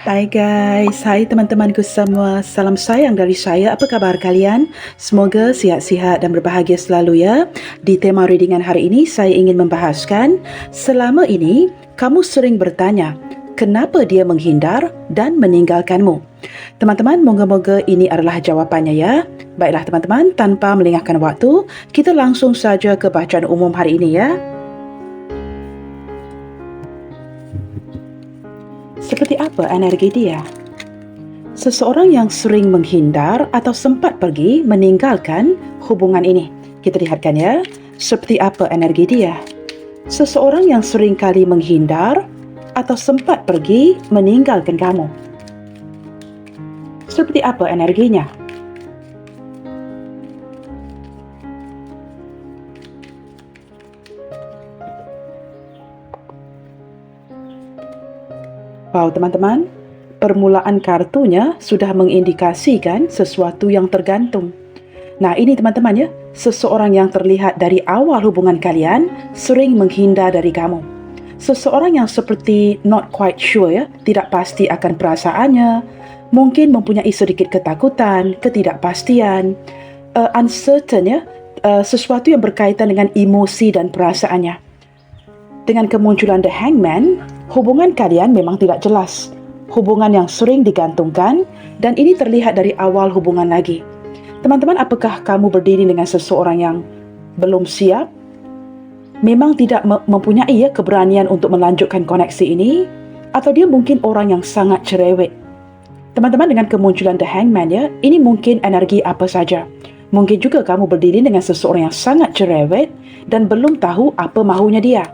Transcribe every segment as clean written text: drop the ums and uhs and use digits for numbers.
Hai guys, hai teman-temanku semua. Salam sayang dari saya. Apa kabar kalian? Semoga sihat-sihat dan berbahagia selalu ya. Di tema readingan hari ini, saya ingin membahaskan, selama ini kamu sering bertanya, kenapa dia menghindar dan meninggalkanmu? Teman-teman, moga-moga ini adalah jawapannya ya. Baiklah teman-teman, tanpa melengahkan waktu, kita langsung saja ke bacaan umum hari ini ya. Seperti apa energi dia? Seseorang yang sering menghindar atau sempat pergi meninggalkan hubungan ini. Kita lihatkan ya, seperti apa energi dia. Seseorang yang sering kali menghindar atau sempat pergi meninggalkan kamu. Seperti apa energinya? Wow teman-teman, permulaan kartunya sudah mengindikasikan sesuatu yang tergantung. Nah ini teman-teman ya, seseorang yang terlihat dari awal hubungan kalian sering menghindar dari kamu. Seseorang yang seperti not quite sure ya, tidak pasti akan perasaannya, mungkin mempunyai sedikit ketakutan, ketidakpastian, uncertain ya, sesuatu yang berkaitan dengan emosi dan perasaannya. Dengan kemunculan The Hangman, hubungan kalian memang tidak jelas. Hubungan yang sering digantungkan dan ini terlihat dari awal hubungan lagi. Teman-teman, apakah kamu berdiri dengan seseorang yang belum siap? Memang tidak mempunyai keberanian untuk melanjutkan koneksi ini? Atau dia mungkin orang yang sangat cerewet? Teman-teman, dengan kemunculan The Hangman ya, ini mungkin energi apa saja. Mungkin juga kamu berdiri dengan seseorang yang sangat cerewet dan belum tahu apa mahunya dia.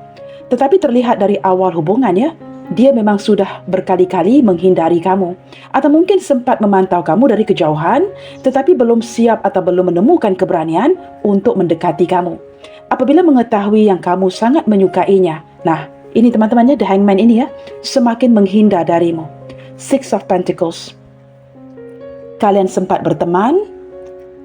Tetapi terlihat dari awal hubungannya, dia memang sudah berkali-kali menghindari kamu. Atau mungkin sempat memantau kamu dari kejauhan, tetapi belum siap atau belum menemukan keberanian untuk mendekati kamu. Apabila mengetahui yang kamu sangat menyukainya, nah ini teman-temannya The Hangman ini ya, semakin menghindar darimu. Six of Pentacles. Kalian sempat berteman,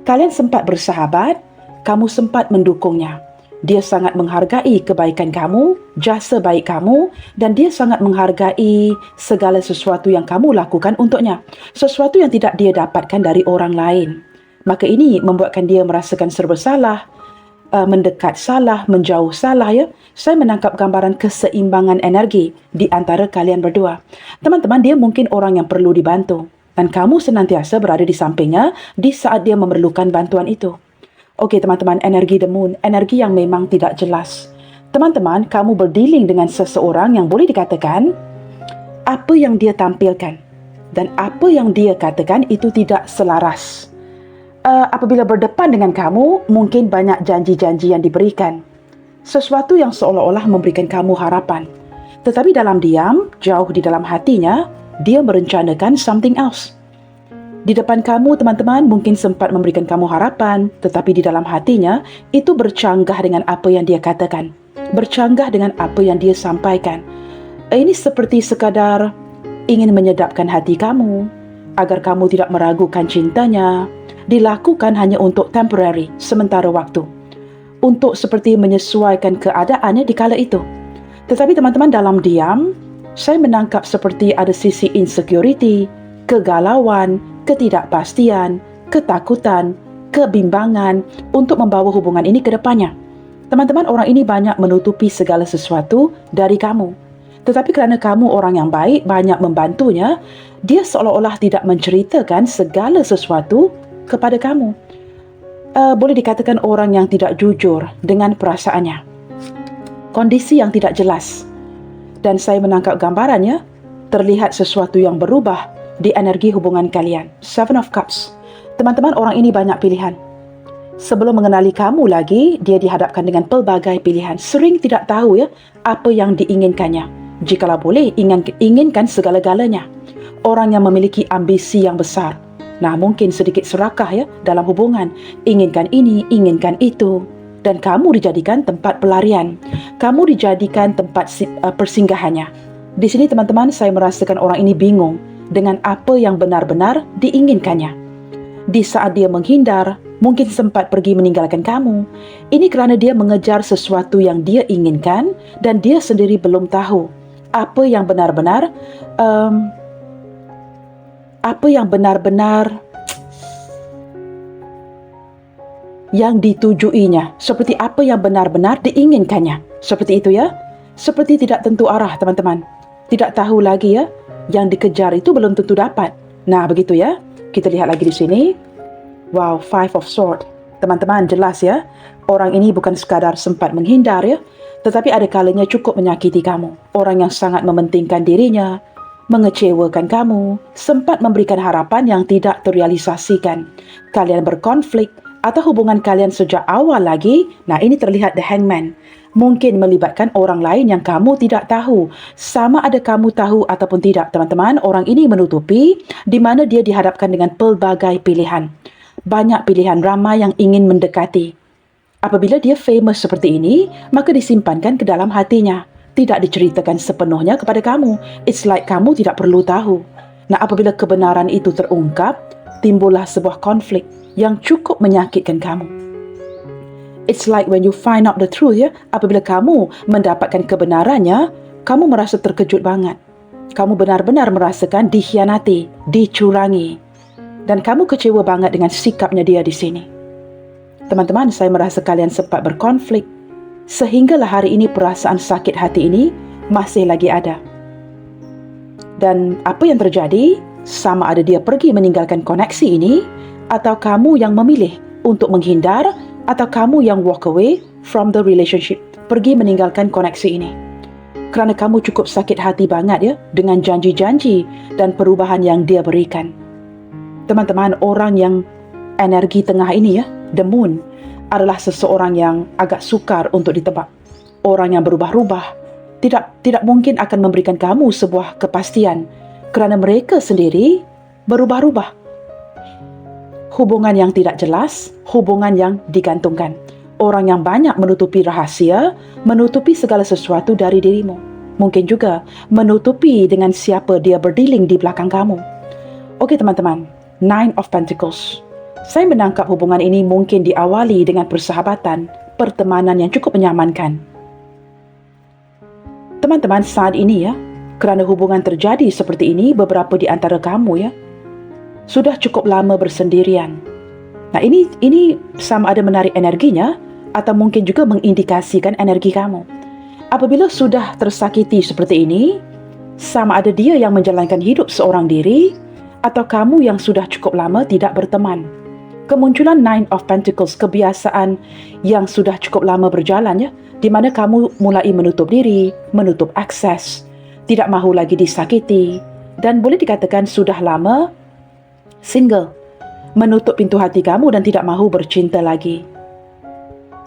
kalian sempat bersahabat, kamu sempat mendukungnya. Dia sangat menghargai kebaikan kamu, jasa baik kamu, dan dia sangat menghargai segala sesuatu yang kamu lakukan untuknya. Sesuatu yang tidak dia dapatkan dari orang lain. Maka ini membuatkan dia merasakan serba salah, mendekat salah, menjauh salah ya. Saya menangkap gambaran keseimbangan energi di antara kalian berdua. Teman-teman, dia mungkin orang yang perlu dibantu. Dan kamu senantiasa berada di sampingnya di saat dia memerlukan bantuan itu. Okey teman-teman, energi The Moon, energi yang memang tidak jelas. Teman-teman, kamu berdealing dengan seseorang yang boleh dikatakan apa yang dia tampilkan dan apa yang dia katakan itu tidak selaras. Apabila berdepan dengan kamu, mungkin banyak janji-janji yang diberikan. Sesuatu yang seolah-olah memberikan kamu harapan. Tetapi dalam diam, jauh di dalam hatinya, dia merencanakan something else. Di depan kamu, teman-teman, mungkin sempat memberikan kamu harapan, tetapi di dalam hatinya, itu bercanggah dengan apa yang dia katakan. Bercanggah dengan apa yang dia sampaikan. Ini seperti sekadar ingin menyedapkan hati kamu, agar kamu tidak meragukan cintanya. Dilakukan hanya untuk temporary, sementara waktu. Untuk seperti menyesuaikan keadaannya di kala itu. Tetapi teman-teman, dalam diam, saya menangkap seperti ada sisi insecurity, kegalauan, ketidakpastian, ketakutan, kebimbangan untuk membawa hubungan ini ke depannya. Teman-teman, orang ini banyak menutupi segala sesuatu dari kamu. Tetapi kerana kamu orang yang baik, banyak membantunya, dia seolah-olah tidak menceritakan segala sesuatu kepada kamu. Boleh dikatakan orang yang tidak jujur dengan perasaannya. Kondisi yang tidak jelas. Dan saya menangkap gambarannya, terlihat sesuatu yang berubah di energi hubungan kalian. Seven of Cups. Teman-teman, orang ini banyak pilihan. Sebelum mengenali kamu lagi, dia dihadapkan dengan pelbagai pilihan. Sering tidak tahu ya apa yang diinginkannya. Jikalau boleh, inginkan segala-galanya. Orang yang memiliki ambisi yang besar. Nah, mungkin sedikit serakah ya dalam hubungan. Inginkan ini, inginkan itu. Dan kamu dijadikan tempat pelarian. Kamu dijadikan tempat persinggahannya. Di sini teman-teman, saya merasakan orang ini bingung dengan apa yang benar-benar diinginkannya. Di saat dia menghindar, mungkin sempat pergi meninggalkan kamu. Ini kerana dia mengejar sesuatu yang dia inginkan dan dia sendiri belum tahu apa yang benar-benar apa yang benar-benar yang ditujuinya, seperti apa yang benar-benar diinginkannya. Seperti itu ya. Seperti tidak tentu arah, teman-teman. Tidak tahu lagi ya, yang dikejar itu belum tentu dapat. Nah, begitu ya. Kita lihat lagi di sini. Wow, Five of Swords. Teman-teman, jelas ya. Orang ini bukan sekadar sempat menghindar ya, tetapi ada kalanya cukup menyakiti kamu. Orang yang sangat mementingkan dirinya, mengecewakan kamu, sempat memberikan harapan yang tidak terrealisasikan. Kalian berkonflik, atau hubungan kalian sejak awal lagi, nah ini terlihat The Hangman. Mungkin melibatkan orang lain yang kamu tidak tahu. Sama ada kamu tahu ataupun tidak, teman-teman, orang ini menutupi di mana dia dihadapkan dengan pelbagai pilihan. Banyak pilihan, ramai yang ingin mendekati. Apabila dia famous seperti ini, maka disimpankan ke dalam hatinya. Tidak diceritakan sepenuhnya kepada kamu. It's like kamu tidak perlu tahu. Nah, apabila kebenaran itu terungkap, timbullah sebuah konflik yang cukup menyakitkan kamu. It's like when you find out the truth ya, apabila kamu mendapatkan kebenarannya, kamu merasa terkejut banget. Kamu benar-benar merasakan dikhianati, dicurangi. Dan kamu kecewa banget dengan sikapnya dia di sini. Teman-teman, saya merasa kalian sempat berkonflik. Sehinggalah hari ini perasaan sakit hati ini masih lagi ada. Dan apa yang terjadi, sama ada dia pergi meninggalkan koneksi ini, atau kamu yang memilih untuk menghindar, atau kamu yang walk away from the relationship, pergi meninggalkan koneksi ini. Kerana kamu cukup sakit hati banget ya, dengan janji-janji dan perubahan yang dia berikan. Teman-teman, orang yang energi tengah ini ya, the moon, adalah seseorang yang agak sukar untuk ditebak. Orang yang berubah-ubah, tidak mungkin akan memberikan kamu sebuah kepastian, kerana mereka sendiri berubah-ubah. Hubungan yang tidak jelas, hubungan yang digantungkan. Orang yang banyak menutupi rahasia, menutupi segala sesuatu dari dirimu. Mungkin juga menutupi dengan siapa dia berdealing di belakang kamu. Okey teman-teman, Nine of Pentacles. Saya menangkap hubungan ini mungkin diawali dengan persahabatan, pertemanan yang cukup menyamankan. Teman-teman, saat ini ya, kerana hubungan terjadi seperti ini, beberapa di antara kamu ya, sudah cukup lama bersendirian. Nah, ini sama ada menarik energinya atau mungkin juga mengindikasikan energi kamu. Apabila sudah tersakiti seperti ini, sama ada dia yang menjalankan hidup seorang diri atau kamu yang sudah cukup lama tidak berteman. Kemunculan Nine of Pentacles, kebiasaan yang sudah cukup lama berjalan ya, di mana kamu mulai menutup diri, menutup akses, tidak mahu lagi disakiti, dan boleh dikatakan sudah lama single, menutup pintu hati kamu dan tidak mahu bercinta lagi.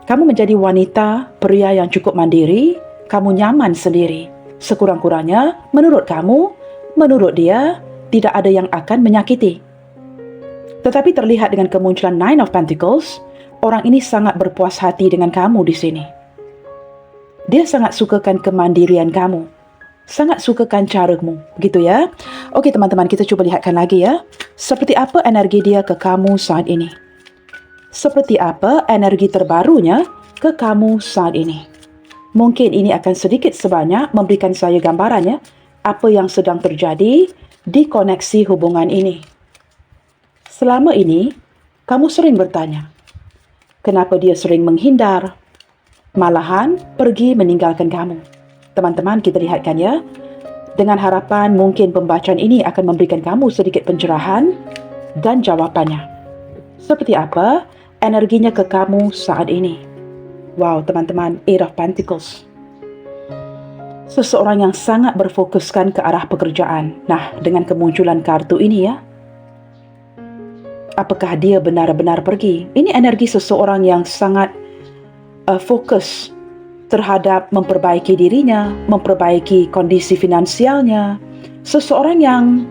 Kamu menjadi wanita, pria yang cukup mandiri, kamu nyaman sendiri. Sekurang-kurangnya, menurut kamu, menurut dia, tidak ada yang akan menyakiti. Tetapi terlihat dengan kemunculan Nine of Pentacles, orang ini sangat berpuas hati dengan kamu di sini. Dia sangat sukakan kemandirian kamu. Sangat sukakan caramu, gitu ya. Okey teman-teman, kita cuba lihatkan lagi ya. Seperti apa energi dia ke kamu saat ini? Seperti apa energi terbarunya ke kamu saat ini? Mungkin ini akan sedikit sebanyak memberikan saya gambarannya apa yang sedang terjadi di koneksi hubungan ini. Selama ini, kamu sering bertanya, kenapa dia sering menghindar, malahan pergi meninggalkan kamu? Teman-teman, kita lihatkan ya. Dengan harapan mungkin pembacaan ini akan memberikan kamu sedikit pencerahan dan jawapannya. Seperti apa energinya ke kamu saat ini? Wow, teman-teman, Eight of Pentacles. Seseorang yang sangat berfokuskan ke arah pekerjaan. Nah, dengan kemunculan kartu ini ya, apakah dia benar-benar pergi? Ini energi seseorang yang sangat fokus terhadap memperbaiki dirinya, memperbaiki kondisi finansialnya. Seseorang yang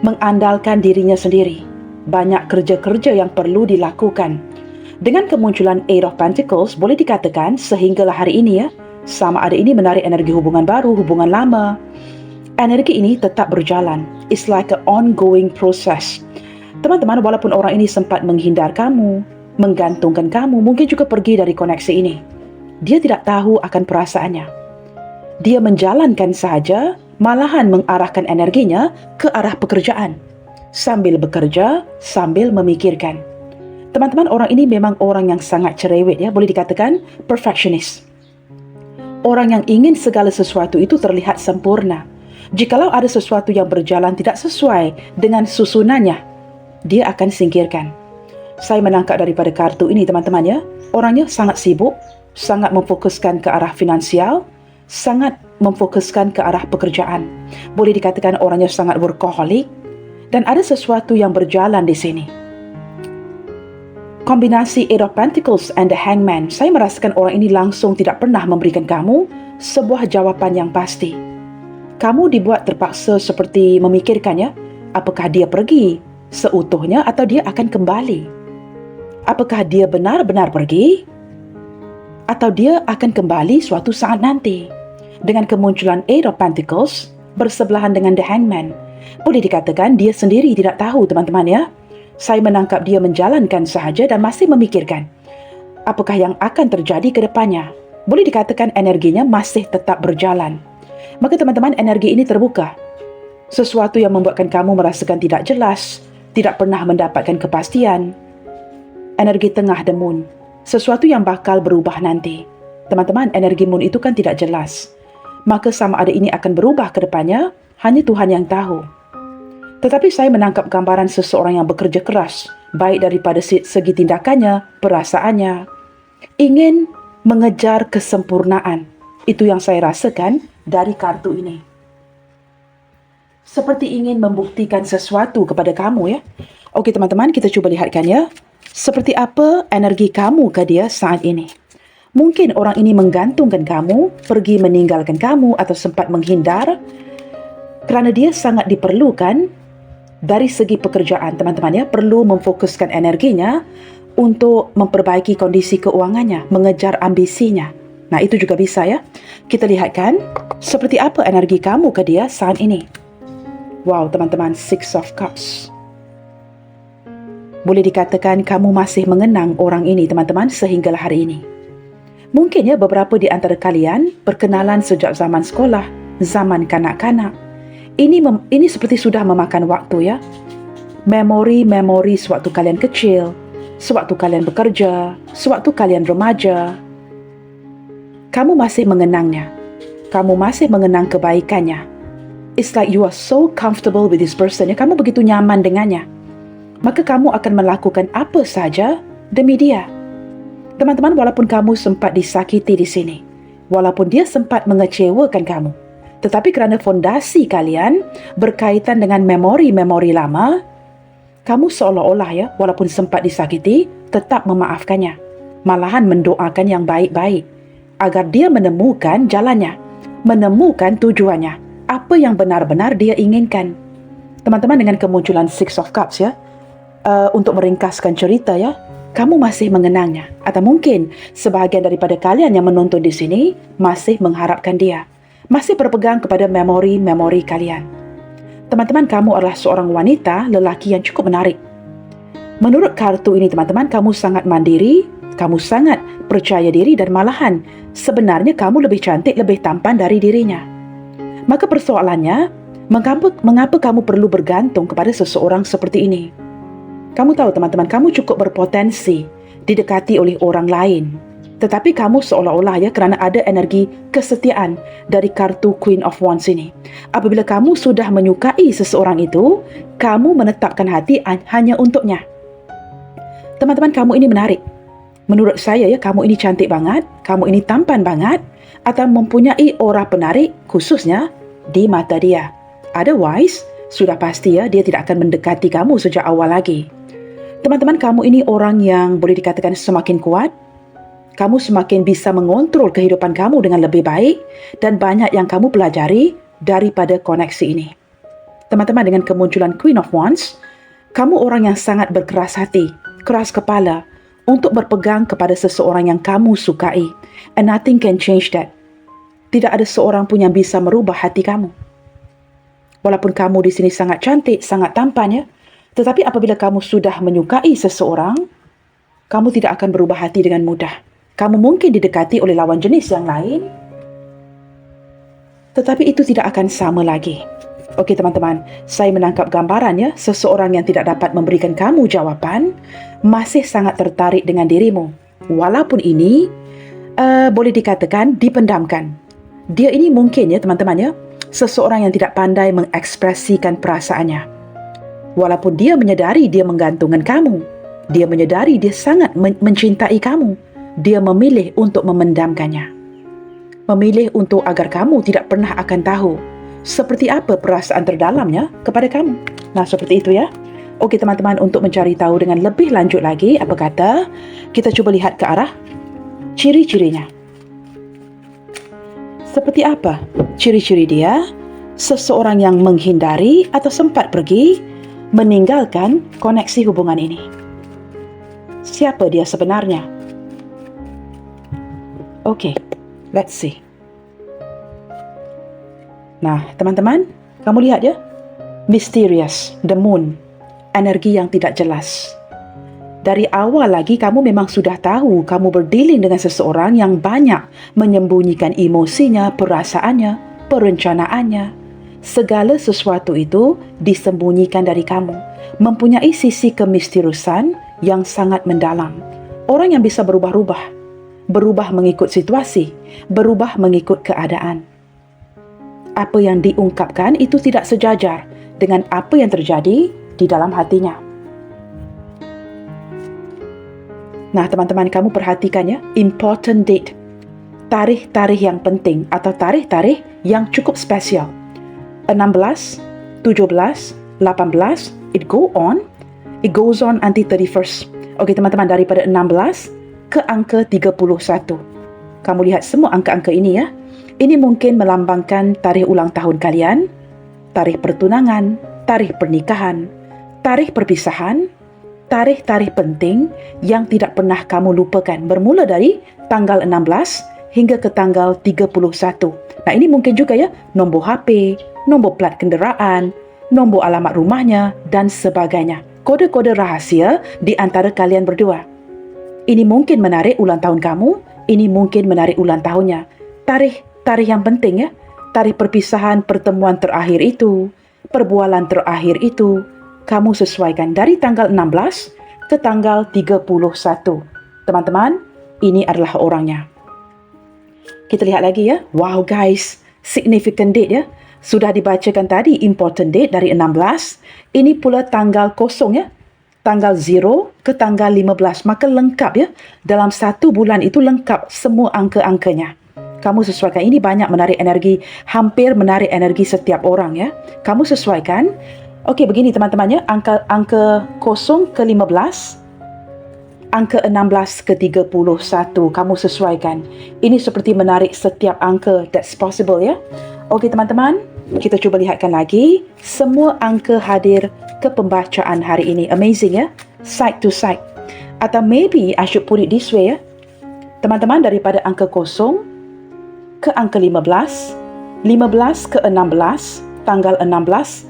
mengandalkan dirinya sendiri. Banyak kerja-kerja yang perlu dilakukan. Dengan kemunculan Eight of Pentacles, boleh dikatakan sehinggalah hari ini ya, sama ada ini menarik energi hubungan baru, hubungan lama. Energi ini tetap berjalan. It's like an ongoing process. Teman-teman, walaupun orang ini sempat menghindar kamu, menggantungkan kamu, mungkin juga pergi dari koneksi ini. Dia tidak tahu akan perasaannya. Dia menjalankan saja, malahan mengarahkan energinya ke arah pekerjaan. sambil bekerja, sambil memikirkan. Teman-teman, orang ini memang orang yang sangat cerewet ya, boleh dikatakan perfectionist. Orang yang ingin segala sesuatu itu terlihat sempurna. Jikalau ada sesuatu yang berjalan tidak sesuai dengan susunannya, dia akan singkirkan. Saya menangkap daripada kartu ini teman-teman ya, orangnya sangat sibuk, sangat memfokuskan ke arah finansial, sangat memfokuskan ke arah pekerjaan. Boleh dikatakan orangnya sangat workaholic, dan ada sesuatu yang berjalan di sini. Kombinasi Eight of Pentacles and the Hangman, saya merasakan orang ini langsung tidak pernah memberikan kamu sebuah jawapan yang pasti. Kamu dibuat terpaksa seperti memikirkannya, apakah dia pergi seutuhnya atau dia akan kembali? Apakah dia benar-benar pergi atau dia akan kembali suatu saat nanti? Dengan kemunculan Eight of Pentacles bersebelahan dengan the Hangman, boleh dikatakan dia sendiri tidak tahu teman-teman ya. Saya menangkap dia menjalankan sahaja dan masih memikirkan apakah yang akan terjadi ke depannya. Boleh dikatakan energinya masih tetap berjalan. Maka teman-teman, energi ini terbuka. Sesuatu yang membuatkan kamu merasakan tidak jelas, tidak pernah mendapatkan kepastian. Energi tengah the Moon, sesuatu yang bakal berubah nanti. Teman-teman, energi Moon itu kan tidak jelas. Maka sama ada ini akan berubah ke depannya, hanya Tuhan yang tahu. Tetapi saya menangkap gambaran seseorang yang bekerja keras, baik daripada segi tindakannya, perasaannya, ingin mengejar kesempurnaan. Itu yang saya rasakan dari kartu ini. Seperti ingin membuktikan sesuatu kepada kamu ya. Okey teman-teman, kita cuba lihatkan ya. Seperti apa energi kamu ke dia saat ini? Mungkin orang ini menggantungkan kamu, pergi meninggalkan kamu atau sempat menghindar kerana dia sangat diperlukan dari segi pekerjaan teman-teman ya. Perlu memfokuskan energinya untuk memperbaiki kondisi keuangannya, mengejar ambisinya. Nah itu juga bisa ya. Kita lihatkan seperti apa energi kamu ke dia saat ini. Wow teman-teman, Six of Cups. Boleh dikatakan kamu masih mengenang orang ini teman-teman sehinggalah hari ini. Mungkin ya beberapa di antara kalian perkenalan sejak zaman sekolah, zaman kanak-kanak. Ini seperti sudah memakan waktu ya. Memori-memori sewaktu kalian kecil, sewaktu kalian bekerja, sewaktu kalian remaja. Kamu masih mengenangnya. Kamu masih mengenang kebaikannya. It's like you are so comfortable with this person ya. Kamu begitu nyaman dengannya. Maka kamu akan melakukan apa saja demi dia. Teman-teman, walaupun kamu sempat disakiti di sini, walaupun dia sempat mengecewakan kamu, tetapi kerana fondasi kalian berkaitan dengan memori-memori lama, kamu seolah-olah ya, walaupun sempat disakiti, tetap memaafkannya. Malahan mendoakan yang baik-baik, agar dia menemukan jalannya, menemukan tujuannya, apa yang benar-benar dia inginkan. Teman-teman, dengan kemunculan Six of Cups ya, untuk meringkaskan cerita ya, kamu masih mengenangnya. Atau mungkin sebahagian daripada kalian yang menonton di sini masih mengharapkan dia, masih berpegang kepada memori-memori kalian. Teman-teman, kamu adalah seorang wanita, lelaki yang cukup menarik. Menurut kartu ini teman-teman, kamu sangat mandiri, kamu sangat percaya diri dan malahan sebenarnya kamu lebih cantik, lebih tampan dari dirinya. Maka persoalannya, mengapa kamu perlu bergantung kepada seseorang seperti ini? Kamu tahu teman-teman, kamu cukup berpotensi didekati oleh orang lain. Tetapi kamu seolah-olah ya, kerana ada energi kesetiaan dari kartu Queen of Wands ini. Apabila kamu sudah menyukai seseorang itu, kamu menetapkan hati hanya untuknya. Teman-teman, kamu ini menarik. Menurut saya ya, kamu ini cantik banget, kamu ini tampan banget, atau mempunyai aura penarik khususnya di mata dia. Otherwise, sudah pasti ya, dia tidak akan mendekati kamu sejak awal lagi. Teman-teman, kamu ini orang yang boleh dikatakan semakin kuat. Kamu semakin bisa mengontrol kehidupan kamu dengan lebih baik dan banyak yang kamu pelajari daripada koneksi ini. Teman-teman, dengan kemunculan Queen of Wands, kamu orang yang sangat berkeras hati, keras kepala untuk berpegang kepada seseorang yang kamu sukai. And nothing can change that. Tidak ada seorang pun yang bisa merubah hati kamu. Walaupun kamu di sini sangat cantik, sangat tampan ya, tetapi apabila kamu sudah menyukai seseorang, kamu tidak akan berubah hati dengan mudah. Kamu mungkin didekati oleh lawan jenis yang lain, tetapi itu tidak akan sama lagi. Okey teman-teman, saya menangkap gambaran ya, seseorang yang tidak dapat memberikan kamu jawapan masih sangat tertarik dengan dirimu. Walaupun ini boleh dikatakan dipendamkan. Dia ini mungkin ya teman-teman ya, seseorang yang tidak pandai mengekspresikan perasaannya. Walaupun dia menyedari dia menggantungkan kamu, dia menyedari dia sangat mencintai kamu, dia memilih untuk memendamkannya. Memilih untuk agar kamu tidak pernah akan tahu seperti apa perasaan terdalamnya kepada kamu. Nah, seperti itu ya. Okey teman-teman, untuk mencari tahu dengan lebih lanjut lagi, apa kata kita cuba lihat ke arah ciri-cirinya. Seperti apa ciri-ciri dia? Seseorang yang menghindari atau sempat pergi, meninggalkan koneksi hubungan ini. Siapa dia sebenarnya? Okey, let's see. Nah, teman-teman, kamu lihat ya. Mysterious, the moon, energi yang tidak jelas. Dari awal lagi kamu memang sudah tahu kamu berdealing dengan seseorang yang banyak menyembunyikan emosinya, perasaannya, perencanaannya. Segala sesuatu itu disembunyikan dari kamu. Mempunyai sisi kemisteriusan yang sangat mendalam. Orang yang bisa berubah-ubah. Berubah mengikut situasi, berubah mengikut keadaan. Apa yang diungkapkan itu tidak sejajar dengan apa yang terjadi di dalam hatinya. Nah, teman-teman, kamu perhatikan ya, important date. Tarikh-tarikh yang penting atau tarikh-tarikh yang cukup spesial. 16, 17, 18, it goes on until 31st. Okey, teman-teman, daripada 16 ke angka 31. Kamu lihat semua angka-angka ini ya. Ini mungkin melambangkan tarikh ulang tahun kalian, tarikh pertunangan, tarikh pernikahan, tarikh perpisahan, tarikh-tarikh penting yang tidak pernah kamu lupakan, bermula dari tanggal 16 hingga ke tanggal 31. Nah, ini mungkin juga ya, nombor HP, nombor plat kenderaan, nombor alamat rumahnya dan sebagainya. Kode-kode rahasia di antara kalian berdua. Ini mungkin menarik ulang tahun kamu, ini mungkin menarik ulang tahunnya. Tarikh yang penting ya, tarikh perpisahan, pertemuan terakhir itu, perbualan terakhir itu, kamu sesuaikan dari tanggal 16 ke tanggal 31. Teman-teman, ini adalah orangnya. Kita lihat lagi ya. Wow guys, significant date ya. Sudah dibacakan tadi important date dari 16. Ini pula tanggal kosong ya. Tanggal 0 ke tanggal 15. Maka lengkap ya. Dalam satu bulan itu lengkap semua angka-angkanya. Kamu sesuaikan. Ini banyak menarik energi. Hampir menarik energi setiap orang ya. Kamu sesuaikan. Okey, begini teman-teman ya. Angka 0 ke 15. Angka 16 ke 31. Kamu sesuaikan. Ini seperti menarik setiap angka. That's possible ya. Okey teman-teman. Kita cuba lihatkan lagi. Semua angka hadir ke pembacaan hari ini. Amazing ya. Side to side. Atau maybe I should put it this way ya. Teman-teman, daripada angka 0 ke angka 15, 15 ke 16, tanggal 16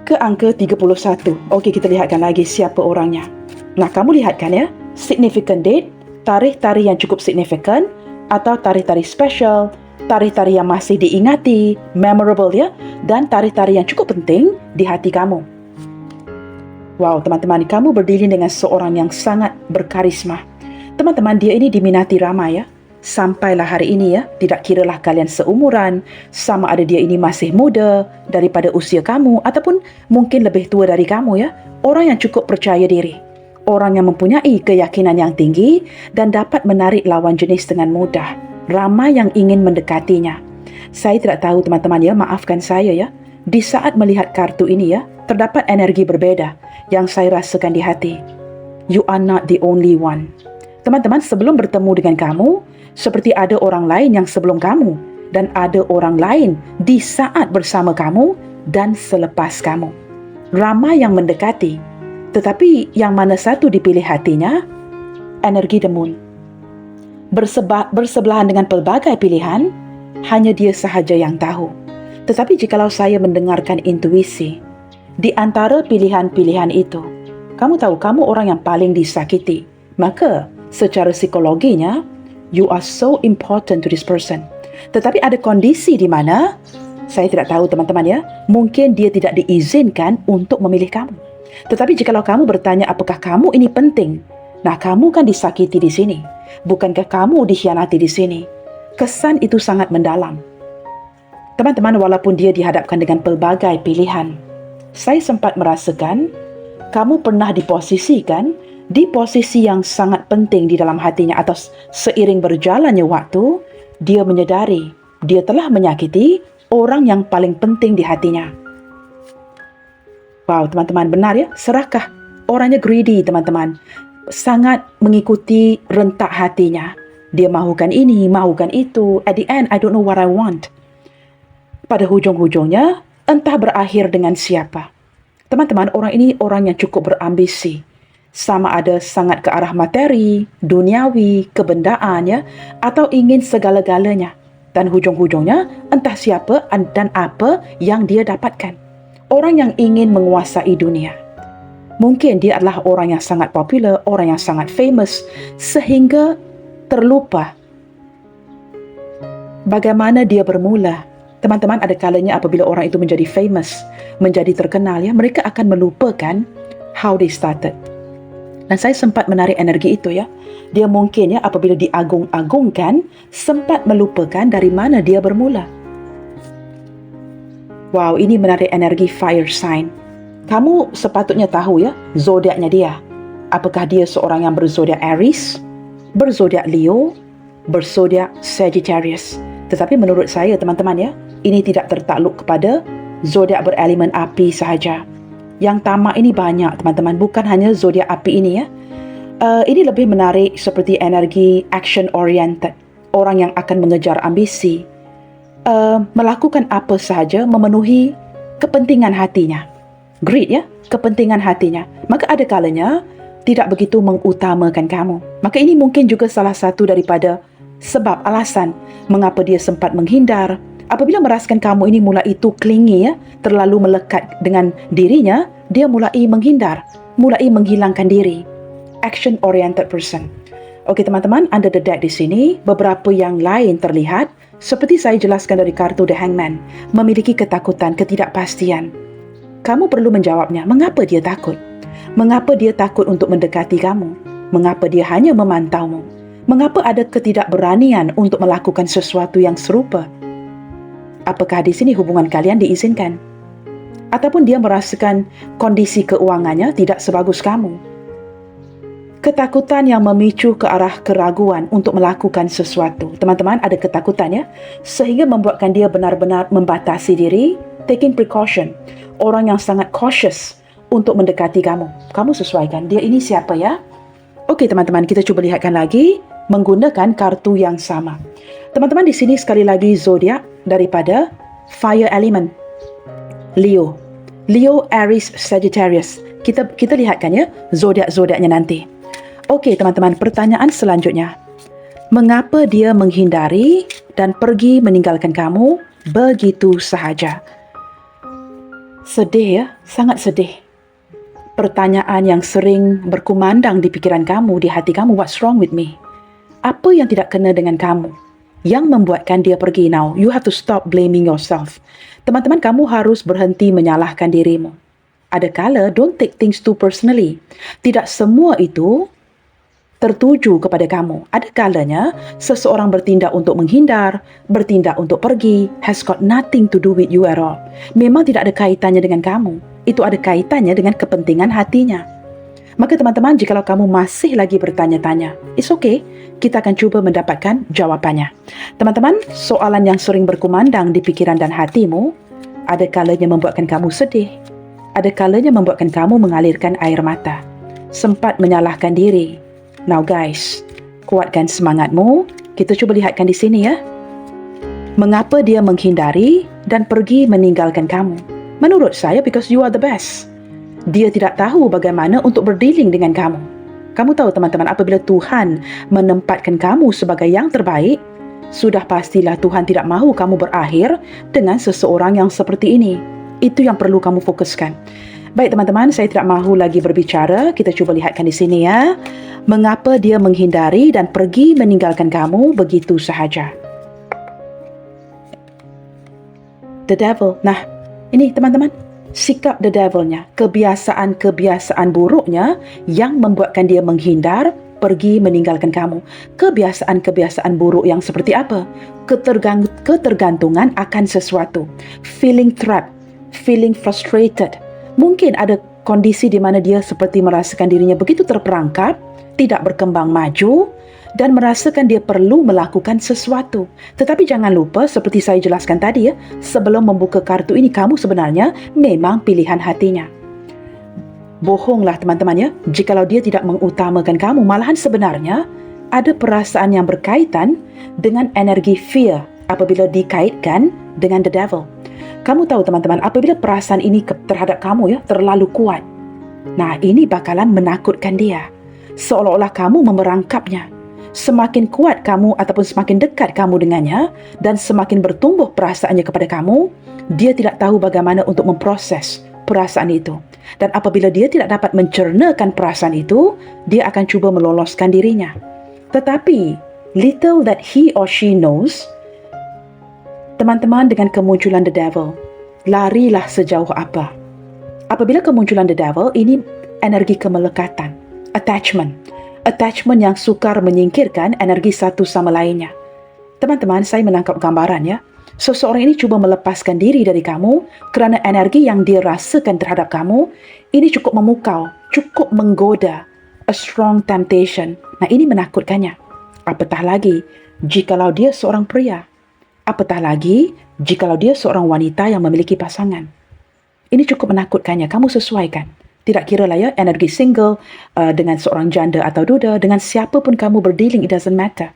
ke angka 31. Okey, kita lihatkan lagi siapa orangnya. Nah, kamu lihatkan ya, significant date, tarikh-tarikh yang cukup signifikan atau tarikh-tarikh special, tarikh-tarikh yang masih diingati, memorable ya, dan tarikh-tarikh yang cukup penting di hati kamu. Wow, teman-teman, kamu berdiri dengan seorang yang sangat berkarisma. Teman-teman, dia ini diminati ramai ya. Sampailah hari ini ya, tidak kiralah kalian seumuran, sama ada dia ini masih muda daripada usia kamu ataupun mungkin lebih tua dari kamu ya. Orang yang cukup percaya diri. Orang yang mempunyai keyakinan yang tinggi dan dapat menarik lawan jenis dengan mudah. Ramai yang ingin mendekatinya. Saya tidak tahu teman-teman ya, maafkan saya ya. Di saat melihat kartu ini ya, terdapat energi berbeda yang saya rasakan di hati. You are not the only one. Teman-teman, sebelum bertemu dengan kamu, seperti ada orang lain yang sebelum kamu dan ada orang lain di saat bersama kamu dan selepas kamu. Ramai yang mendekati, tetapi yang mana satu dipilih hatinya? Energi the moon. Bersebelahan dengan pelbagai pilihan, hanya dia sahaja yang tahu. Tetapi jikalau saya mendengarkan intuisi, di antara pilihan-pilihan itu, kamu tahu kamu orang yang paling disakiti, maka secara psikologinya, you are so important to this person. Tetapi ada kondisi di mana, saya tidak tahu teman-teman ya, mungkin dia tidak diizinkan untuk memilih kamu. Tetapi jikalau kamu bertanya apakah kamu ini penting, nah kamu kan disakiti di sini. Bukankah kamu dikhianati di sini? Kesan itu sangat mendalam. Teman-teman, walaupun dia dihadapkan dengan pelbagai pilihan, saya sempat merasakan kamu pernah diposisikan di posisi yang sangat penting di dalam hatinya, atau seiring berjalannya waktu, dia menyedari dia telah menyakiti orang yang paling penting di hatinya. Wow, teman-teman, benar ya? Serakah? Orangnya greedy, teman-teman. Sangat mengikuti rentak hatinya. Dia mahukan ini, mahukan itu. At the end, I don't know what I want. Pada hujung-hujungnya, entah berakhir dengan siapa. Teman-teman, orang ini orang yang cukup berambisi. Sama ada sangat ke arah materi, duniawi, kebendaan ya, atau ingin segala-galanya. Dan hujung-hujungnya, entah siapa dan apa yang dia dapatkan. Orang yang ingin menguasai dunia. Mungkin dia adalah orang yang sangat popular, orang yang sangat famous, sehingga terlupa bagaimana dia bermula. Teman-teman, ada kalanya apabila orang itu menjadi famous, menjadi terkenal, ya, mereka akan melupakan how they started. Dan saya sempat menarik energi itu ya. Dia mungkin ya apabila diagung-agungkan, sempat melupakan dari mana dia bermula. Wow, ini menarik energi fire sign. Kamu sepatutnya tahu ya, zodiaknya dia. Apakah dia seorang yang berzodiak Aries, berzodiak Leo, berzodiak Sagittarius. Tetapi menurut saya teman-teman ya, ini tidak tertakluk kepada zodiak berelemen api sahaja. Yang tamak ini banyak teman-teman, bukan hanya zodiak api ini ya. Ini lebih menarik seperti energi action oriented. Orang yang akan mengejar ambisi, melakukan apa sahaja memenuhi kepentingan hatinya. Greed ya, kepentingan hatinya. Maka ada kalanya tidak begitu mengutamakan kamu. Maka ini mungkin juga salah satu daripada sebab alasan mengapa dia sempat menghindar. Apabila merasakan kamu ini mulai itu clingy ya, terlalu melekat dengan dirinya, dia mulai menghindar, mulai menghilangkan diri. Action oriented person. Okey teman-teman, under the deck di sini, beberapa yang lain terlihat seperti saya jelaskan dari kartu The Hangman, memiliki ketakutan, ketidakpastian. Kamu perlu menjawabnya, mengapa dia takut? Mengapa dia takut untuk mendekati kamu? Mengapa dia hanya memantaumu? Mengapa ada ketidakberanian untuk melakukan sesuatu yang serupa? Apakah di sini hubungan kalian diizinkan? Ataupun dia merasakan kondisi keuangannya tidak sebagus kamu? Ketakutan yang memicu ke arah keraguan untuk melakukan sesuatu. Teman-teman, ada ketakutan ya, sehingga membuatkan dia benar-benar membatasi diri, taking precaution. Orang yang sangat cautious untuk mendekati kamu. Kamu sesuaikan, dia ini siapa ya? Okey teman-teman, kita cuba lihatkan lagi menggunakan kartu yang sama. Teman-teman, di sini sekali lagi zodiak daripada fire element. Leo, Aries, Sagittarius. Kita lihatkan ya zodiak-zodiaknya nanti. Okey teman-teman, pertanyaan selanjutnya. Mengapa dia menghindari dan pergi meninggalkan kamu begitu sahaja? Sedih ya, sangat sedih. Pertanyaan yang sering berkumandang di pikiran kamu, di hati kamu, what's wrong with me? Apa yang tidak kena dengan kamu yang membuatkan dia pergi? Now, you have to stop blaming yourself. Teman-teman, kamu harus berhenti menyalahkan dirimu. Ada kala, don't take things too personally. Tidak semua itu tertuju kepada kamu. Ada kalanya, seseorang bertindak untuk menghindar, bertindak untuk pergi, has got nothing to do with you at all. Memang tidak ada kaitannya dengan kamu. Itu ada kaitannya dengan kepentingan hatinya. Maka teman-teman, jikalau kamu masih lagi bertanya-tanya, it's okay, kita akan cuba mendapatkan jawapannya. Teman-teman, soalan yang sering berkumandang di pikiran dan hatimu, ada kalanya membuatkan kamu sedih, ada kalanya membuatkan kamu mengalirkan air mata, sempat menyalahkan diri. Now guys, kuatkan semangatmu. Kita cuba lihatkan di sini ya. Mengapa dia menghindari dan pergi meninggalkan kamu? Menurut saya, because you are the best. Dia tidak tahu bagaimana untuk berdealing dengan kamu. Kamu tahu teman-teman, apabila Tuhan menempatkan kamu sebagai yang terbaik, sudah pastilah Tuhan tidak mahu kamu berakhir dengan seseorang yang seperti ini. Itu yang perlu kamu fokuskan. Baik teman-teman, saya tidak mahu lagi berbicara. Kita cuba lihatkan di sini ya. Mengapa dia menghindari dan pergi meninggalkan kamu begitu sahaja? The devil. Nah, ini teman-teman, sikap the devilnya, kebiasaan-kebiasaan buruknya yang membuatkan dia menghindar, pergi meninggalkan kamu. Kebiasaan-kebiasaan buruk yang seperti apa? Ketergantungan akan sesuatu, feeling trapped, feeling frustrated. Mungkin ada kondisi di mana dia seperti merasakan dirinya begitu terperangkap, tidak berkembang maju, dan merasakan dia perlu melakukan sesuatu. Tetapi jangan lupa, seperti saya jelaskan tadi ya, sebelum membuka kartu ini, kamu sebenarnya memang pilihan hatinya. Bohonglah teman-teman ya, jikalau dia tidak mengutamakan kamu. Malahan sebenarnya ada perasaan yang berkaitan dengan energi fear apabila dikaitkan dengan the devil. Kamu tahu teman-teman, apabila perasaan ini terhadap kamu ya terlalu kuat, nah ini bakalan menakutkan dia. Seolah-olah kamu memerangkapnya. Semakin kuat kamu ataupun semakin dekat kamu dengannya dan semakin bertumbuh perasaannya kepada kamu, dia tidak tahu bagaimana untuk memproses perasaan itu. Dan apabila dia tidak dapat mencernakan perasaan itu, dia akan cuba meloloskan dirinya. Tetapi, little that he or she knows, teman-teman, dengan kemunculan the devil, larilah sejauh apa. Apabila kemunculan the devil, ini energi kemelekatan, attachment yang sukar menyingkirkan energi satu sama lainnya. Teman-teman, saya menangkap gambaran ya. Seseorang ini cuba melepaskan diri dari kamu kerana energi yang dia rasakan terhadap kamu ini cukup memukau, cukup menggoda, a strong temptation. Nah, ini menakutkannya. Apatah lagi jikalau dia seorang pria. Apatah lagi jikalau dia seorang wanita yang memiliki pasangan. Ini cukup menakutkannya. Kamu sesuaikan. Tidak kira lah ya, energi single, dengan seorang janda atau duda, dengan siapa pun kamu berdealing, it doesn't matter.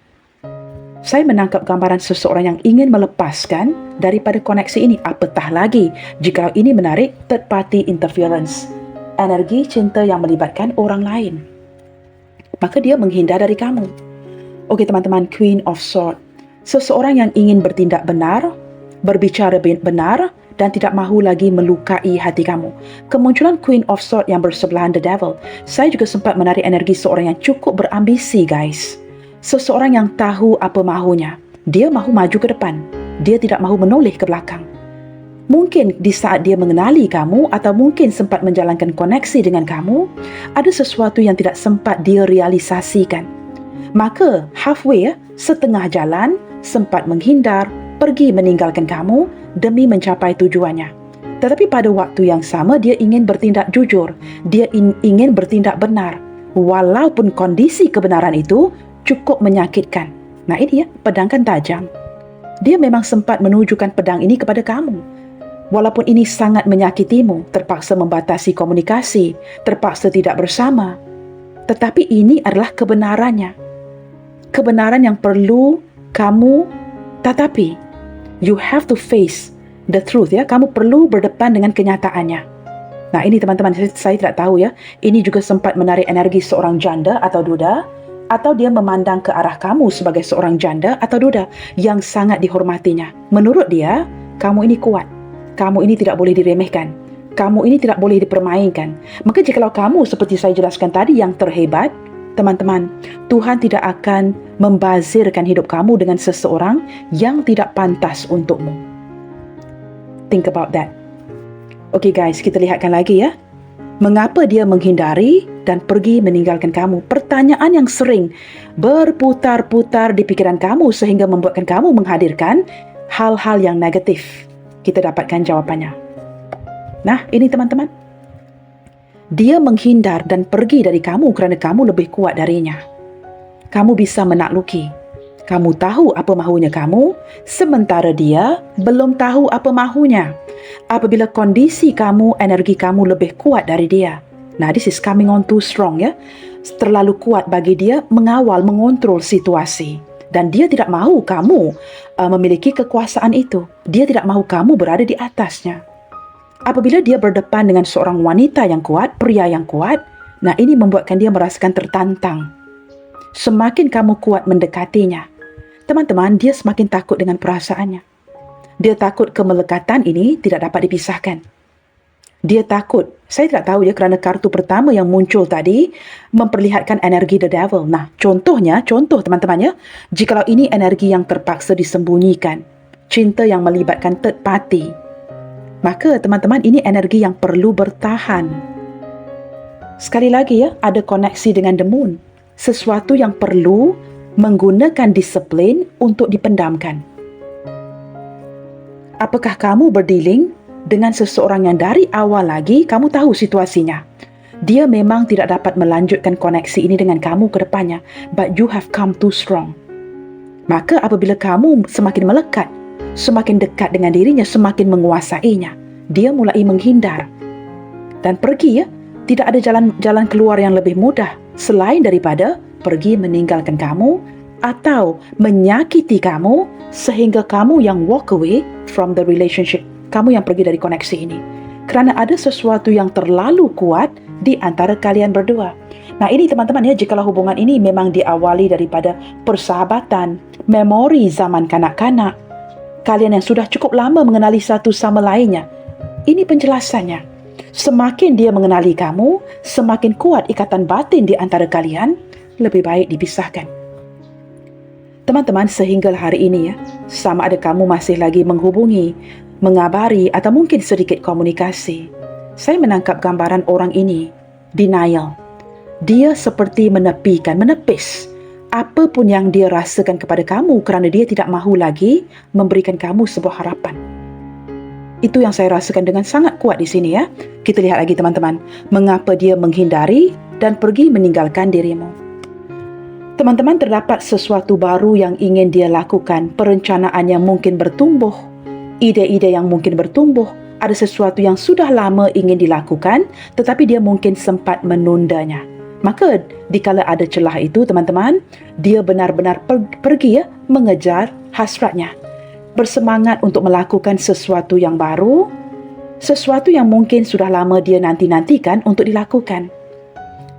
Saya menangkap gambaran seseorang yang ingin melepaskan daripada koneksi ini. Apatah lagi jika ini menarik third party interference, energi cinta yang melibatkan orang lain. Maka dia menghindar dari kamu. Okey teman-teman, Queen of Swords. Seseorang yang ingin bertindak benar, berbicara benar, dan tidak mahu lagi melukai hati kamu. Kemunculan Queen of Swords yang bersebelahan the devil, saya juga sempat menarik energi seorang yang cukup berambisi, guys. Seseorang yang tahu apa mahunya. Dia mahu maju ke depan. Dia tidak mahu menoleh ke belakang. Mungkin di saat dia mengenali kamu atau mungkin sempat menjalankan koneksi dengan kamu, ada sesuatu yang tidak sempat dia realisasikan. Maka halfway, setengah jalan, sempat menghindar, pergi meninggalkan kamu demi mencapai tujuannya. Tetapi pada waktu yang sama, dia ingin bertindak jujur. Dia ingin bertindak benar. Walaupun kondisi kebenaran itu cukup menyakitkan. Nah ini ya, pedang kan tajam. Dia memang sempat menunjukkan pedang ini kepada kamu. Walaupun ini sangat menyakitimu, terpaksa membatasi komunikasi, terpaksa tidak bersama. Tetapi ini adalah kebenarannya. Kebenaran yang perlu kamu tatapi. You have to face the truth ya. Kamu perlu berdepan dengan kenyataannya. Nah ini teman-teman, saya tidak tahu ya. Ini juga sempat menarik energi seorang janda atau duda, atau dia memandang ke arah kamu sebagai seorang janda atau duda yang sangat dihormatinya. Menurut dia, kamu ini kuat. Kamu ini tidak boleh diremehkan. Kamu ini tidak boleh dipermainkan. Maka jikalau kamu seperti saya jelaskan tadi yang terhebat, teman-teman, Tuhan tidak akan membazirkan hidup kamu dengan seseorang yang tidak pantas untukmu. Think about that. Okay guys, kita lihatkan lagi ya. Mengapa dia menghindari dan pergi meninggalkan kamu? Pertanyaan yang sering berputar-putar di pikiran kamu sehingga membuatkan kamu menghadirkan hal-hal yang negatif. Kita dapatkan jawapannya. Nah, ini teman-teman. Dia menghindar dan pergi dari kamu kerana kamu lebih kuat darinya. Kamu bisa menakluki. Kamu tahu apa mahunya kamu, sementara dia belum tahu apa mahunya. Apabila kondisi kamu, energi kamu lebih kuat dari dia. Nah, this is coming on too strong ya. Terlalu kuat bagi dia mengawal, mengontrol situasi. Dan dia tidak mahu kamu memiliki kekuasaan itu. Dia tidak mahu kamu berada di atasnya. Apabila dia berdepan dengan seorang wanita yang kuat, pria yang kuat, nah ini membuatkan dia merasakan tertantang. Semakin kamu kuat mendekatinya, teman-teman, dia semakin takut dengan perasaannya. Dia takut kemelekatan ini tidak dapat dipisahkan. Dia takut, saya tidak tahu ya, kerana kartu pertama yang muncul tadi memperlihatkan energi the devil. Nah, contoh teman-teman ya, jikalau ini energi yang terpaksa disembunyikan, cinta yang melibatkan third party. Maka teman-teman, ini energi yang perlu bertahan. Sekali lagi ya, ada koneksi dengan the moon. Sesuatu yang perlu menggunakan disiplin untuk dipendamkan. Apakah kamu berdealing dengan seseorang yang dari awal lagi kamu tahu situasinya? Dia memang tidak dapat melanjutkan koneksi ini dengan kamu ke depannya, but you have come too strong. Maka apabila kamu semakin melekat, semakin dekat dengan dirinya, semakin menguasainya, dia mulai menghindar dan pergi ya. Tidak ada jalan keluar yang lebih mudah selain daripada pergi meninggalkan kamu atau menyakiti kamu sehingga kamu yang walk away from the relationship. Kamu yang pergi dari koneksi ini. Kerana ada sesuatu yang terlalu kuat di antara kalian berdua. Nah ini teman-teman ya, jikalau hubungan ini memang diawali daripada persahabatan, memori zaman kanak-kanak, kalian yang sudah cukup lama mengenali satu sama lainnya, ini penjelasannya. Semakin dia mengenali kamu, semakin kuat ikatan batin di antara kalian, lebih baik dipisahkan. Teman-teman, sehingga hari ini ya, sama ada kamu masih lagi menghubungi, mengabari atau mungkin sedikit komunikasi, saya menangkap gambaran orang ini, denial. Dia seperti menepikan, menepis apapun yang dia rasakan kepada kamu kerana dia tidak mahu lagi memberikan kamu sebuah harapan. Itu yang saya rasakan dengan sangat kuat di sini ya. Kita lihat lagi teman-teman, mengapa dia menghindari dan pergi meninggalkan dirimu. Teman-teman, terdapat sesuatu baru yang ingin dia lakukan, perencanaan yang mungkin bertumbuh, ide-ide yang mungkin bertumbuh, ada sesuatu yang sudah lama ingin dilakukan, tetapi dia mungkin sempat menundanya. Maka, dikala ada celah itu teman-teman, dia benar-benar pergi ya, mengejar hasratnya. Bersemangat untuk melakukan sesuatu yang baru, sesuatu yang mungkin sudah lama dia nanti-nantikan untuk dilakukan.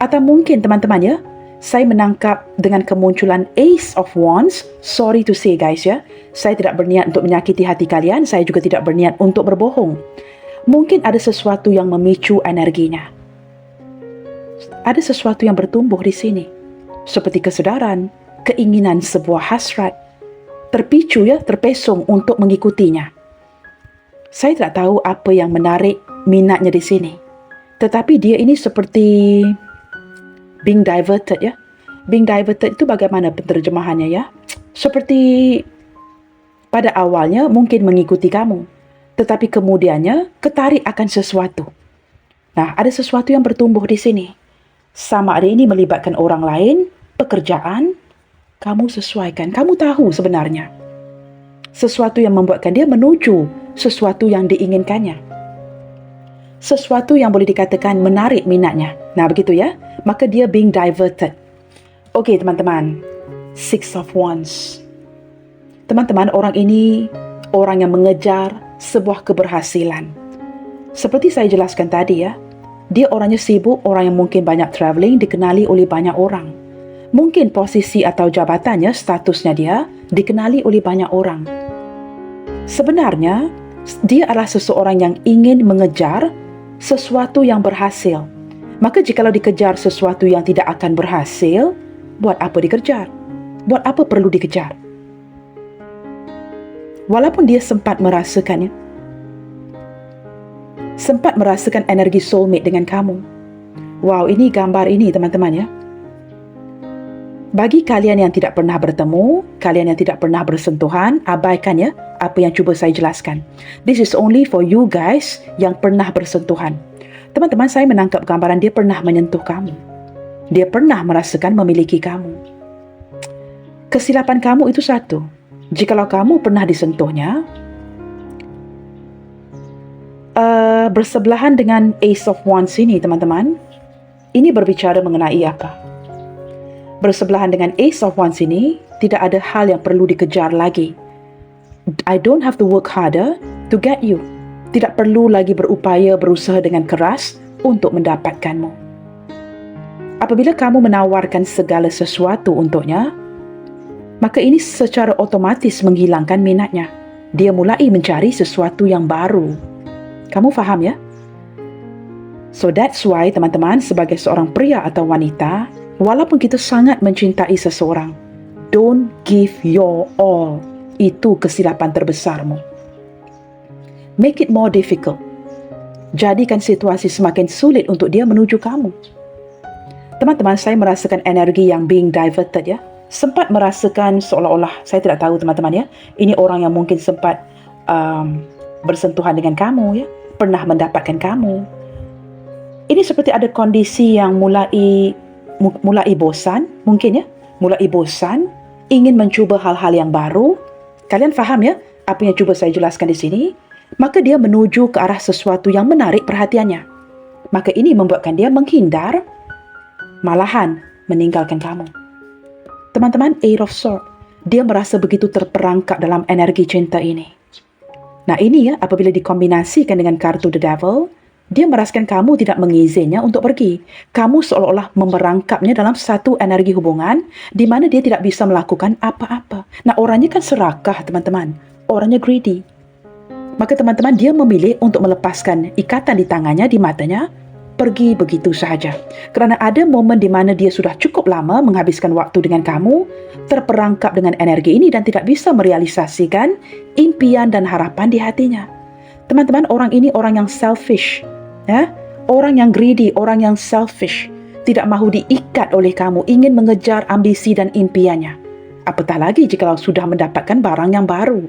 Atau mungkin teman-teman ya, saya menangkap dengan kemunculan Ace of Wands, sorry to say guys ya, saya tidak berniat untuk menyakiti hati kalian, saya juga tidak berniat untuk berbohong. Mungkin ada sesuatu yang memicu energinya. Ada sesuatu yang bertumbuh di sini, seperti kesedaran, keinginan sebuah hasrat, terpicu ya, terpesong untuk mengikutinya. Saya tidak tahu apa yang menarik minatnya di sini. Tetapi dia ini seperti being diverted ya. Being diverted itu bagaimana penterjemahannya ya? Seperti pada awalnya mungkin mengikuti kamu, tetapi kemudiannya ketarik akan sesuatu. Nah, ada sesuatu yang bertumbuh di sini. Sama ada ini melibatkan orang lain, pekerjaan, kamu sesuaikan, kamu tahu sebenarnya. Sesuatu yang membuatkan dia menuju sesuatu yang diinginkannya. Sesuatu yang boleh dikatakan menarik minatnya. Nah, begitu ya. Maka dia being diverted. Okey, teman-teman. Six of Wands. Teman-teman, orang ini orang yang mengejar sebuah keberhasilan. Seperti saya jelaskan tadi ya. Dia orangnya sibuk, orang yang mungkin banyak travelling, dikenali oleh banyak orang. Mungkin posisi atau jabatannya, statusnya dia dikenali oleh banyak orang. Sebenarnya, dia adalah seseorang yang ingin mengejar sesuatu yang berhasil. Maka jikalau dikejar sesuatu yang tidak akan berhasil, buat apa dikejar? Buat apa perlu dikejar? Walaupun dia sempat merasakannya, sempat merasakan energi soulmate dengan kamu. Wow, ini gambar ini teman-teman ya. Bagi kalian yang tidak pernah bertemu, kalian yang tidak pernah bersentuhan, abaikan ya apa yang cuba saya jelaskan. This is only for you guys yang pernah bersentuhan. Teman-teman, saya menangkap gambaran dia pernah menyentuh kamu. Dia pernah merasakan memiliki kamu. Kesilapan kamu itu satu. Jikalau kamu pernah disentuhnya, bersebelahan dengan Ace of Wands ini teman-teman, ini berbicara mengenai apa? Bersebelahan dengan Ace of Wands ini, tidak ada hal yang perlu dikejar lagi. I don't have to work harder to get you. Tidak perlu lagi berupaya, berusaha dengan keras untuk mendapatkanmu. Apabila kamu menawarkan segala sesuatu untuknya, maka ini secara otomatis menghilangkan minatnya. Dia mulai mencari sesuatu yang baru. Kamu faham ya? So that's why teman-teman, sebagai seorang pria atau wanita, walaupun kita sangat mencintai seseorang, don't give your all. Itu kesilapan terbesarmu. Make it more difficult. Jadikan situasi semakin sulit untuk dia menuju kamu. Teman-teman, saya merasakan energi yang being diverted ya. Sempat merasakan seolah-olah, saya tidak tahu teman-teman ya, ini orang yang mungkin sempat bersentuhan dengan kamu ya, pernah mendapatkan kamu. Ini seperti ada kondisi yang mulai bosan, mungkin ya, mulai bosan, ingin mencuba hal-hal yang baru. Kalian faham ya apa yang cuba saya jelaskan di sini? Maka dia menuju ke arah sesuatu yang menarik perhatiannya. Maka ini membuatkan dia menghindar, malahan meninggalkan kamu. Teman-teman, Eight of Swords, dia merasa begitu terperangkap dalam energi cinta ini. Nah ini ya, apabila dikombinasikan dengan kartu The Devil, dia merasakan kamu tidak mengizinnya untuk pergi. Kamu seolah-olah memerangkapnya dalam satu energi hubungan di mana dia tidak bisa melakukan apa-apa. Nah orangnya kan serakah teman-teman, orangnya greedy. Maka teman-teman, dia memilih untuk melepaskan ikatan di tangannya, di matanya, pergi begitu sahaja. Kerana ada momen di mana dia sudah cukup lama menghabiskan waktu dengan kamu, terperangkap dengan energi ini dan tidak bisa merealisasikan impian dan harapan di hatinya. Teman-teman, orang ini orang yang selfish, ya? Orang yang greedy, orang yang selfish, tidak mahu diikat oleh kamu, ingin mengejar ambisi dan impiannya. Apatah lagi jika sudah mendapatkan barang yang baru.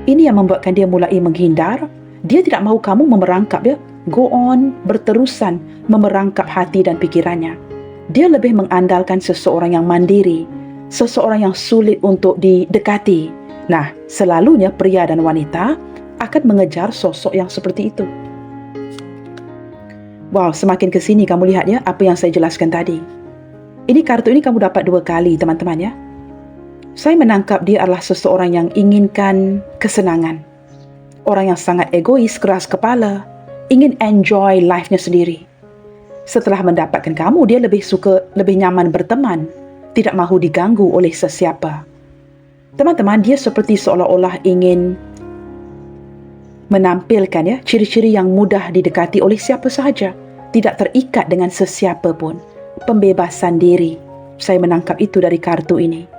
Ini yang membuatkan dia mulai menghindar. Dia tidak mahu kamu memerangkap ya. Go on, berterusan memerangkap hati dan pikirannya. Dia lebih mengandalkan seseorang yang mandiri, seseorang yang sulit untuk didekati. Nah, selalunya pria dan wanita akan mengejar sosok yang seperti itu. Wow, semakin ke sini kamu lihat ya apa yang saya jelaskan tadi. Ini kartu ini kamu dapat 2 kali teman-teman ya. Saya menangkap dia adalah seseorang yang inginkan kesenangan. Orang yang sangat egois, keras kepala, ingin enjoy life-nya sendiri. Setelah mendapatkan kamu, dia lebih nyaman berteman, tidak mahu diganggu oleh sesiapa. Teman-teman, dia seperti seolah-olah ingin menampilkan ya ciri-ciri yang mudah didekati oleh siapa sahaja, tidak terikat dengan sesiapa pun. Pembebasan diri. Saya menangkap itu dari kartu ini.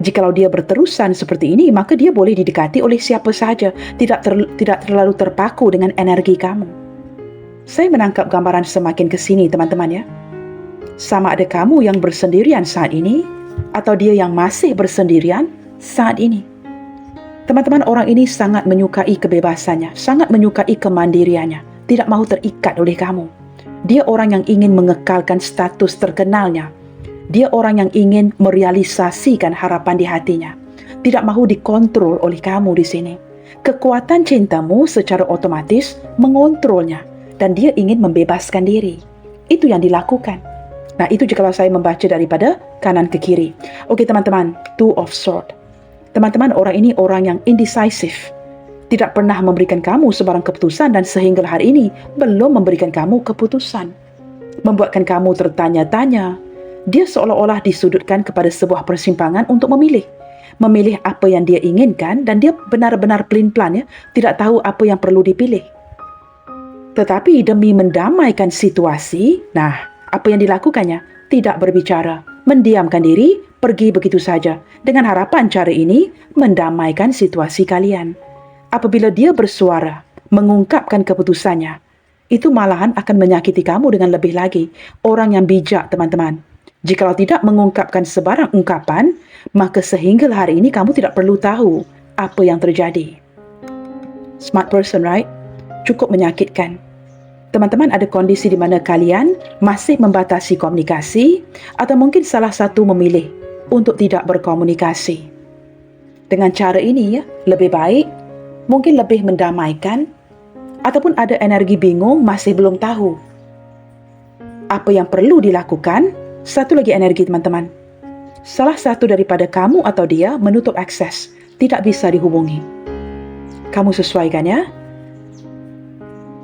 Jikalau dia berterusan seperti ini, maka dia boleh didekati oleh siapa sahaja, tidak terlalu terpaku dengan energi kamu. Saya menangkap gambaran semakin ke sini teman-teman ya. Sama ada kamu yang bersendirian saat ini, atau dia yang masih bersendirian saat ini. Teman-teman, orang ini sangat menyukai kebebasannya, sangat menyukai kemandiriannya, tidak mahu terikat oleh kamu. Dia orang yang ingin mengekalkan status terkenalnya. Dia orang yang ingin merealisasikan harapan di hatinya. Tidak mahu dikontrol oleh kamu di sini. Kekuatan cintamu secara otomatis mengontrolnya dan dia ingin membebaskan diri. Itu yang dilakukan. Nah, itu jika saya membaca daripada kanan ke kiri. Okey teman-teman, Two of Swords. Teman-teman, orang ini orang yang indecisive. Tidak pernah memberikan kamu sebarang keputusan dan sehingga hari ini belum memberikan kamu keputusan. Membuatkan kamu tertanya-tanya. Dia seolah-olah disudutkan kepada sebuah persimpangan untuk memilih. Memilih apa yang dia inginkan dan dia benar-benar pelin-pelan ya, tidak tahu apa yang perlu dipilih. Tetapi demi mendamaikan situasi, nah, apa yang dilakukannya? Tidak berbicara, mendiamkan diri, pergi begitu saja. Dengan harapan cara ini mendamaikan situasi kalian. Apabila dia bersuara, mengungkapkan keputusannya, itu malahan akan menyakiti kamu dengan lebih lagi. Orang yang bijak teman-teman. Jikalau tidak mengungkapkan sebarang ungkapan, maka sehingga hari ini kamu tidak perlu tahu apa yang terjadi. Smart person, right? Cukup menyakitkan. Teman-teman, ada kondisi di mana kalian masih membatasi komunikasi atau mungkin salah satu memilih untuk tidak berkomunikasi. Dengan cara ini ya, lebih baik, mungkin lebih mendamaikan, ataupun ada energi bingung masih belum tahu apa yang perlu dilakukan. Satu lagi energi teman-teman. Salah satu daripada kamu atau dia menutup akses, tidak bisa dihubungi. Kamu sesuaikan ya.